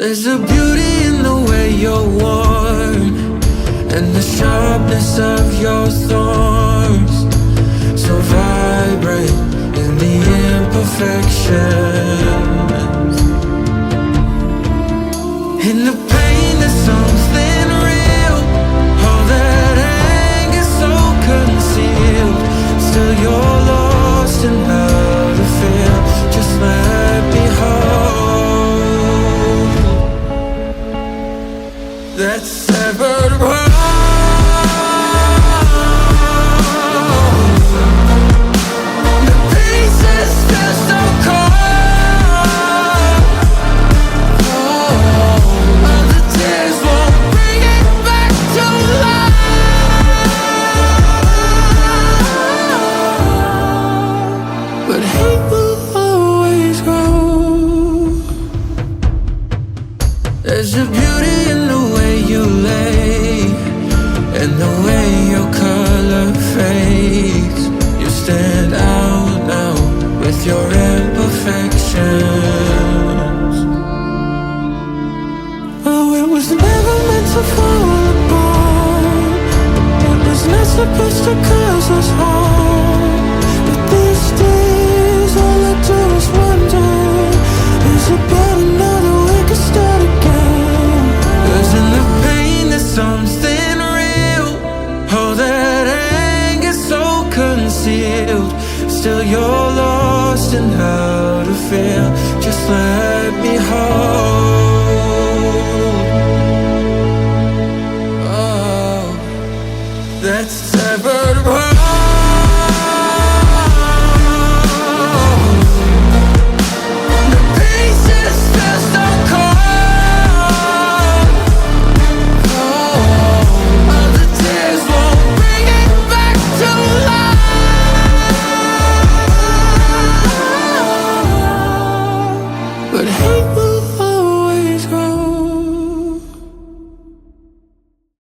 There's a beauty in the way you're worn, and the sharpness of your thorns, so vibrant in the imperfections. In the pain there's something real, all that anger so concealed. Still you're lost in how to feel. Just let me hold that severed heart. The pieces still so cold. All the tears won't bring it back to life. But hate will always grow. There's a beauty in the way you lay, and the way your color fades. You stand out now with your imperfections. Oh, it was never meant to fall apart. It was not supposed to cause us harm. But these days all I do is wonder, is about another we could start again. 'Cause in the pain there's something real, all that anger so concealed. Still you're lost in how to feel. Just let me hold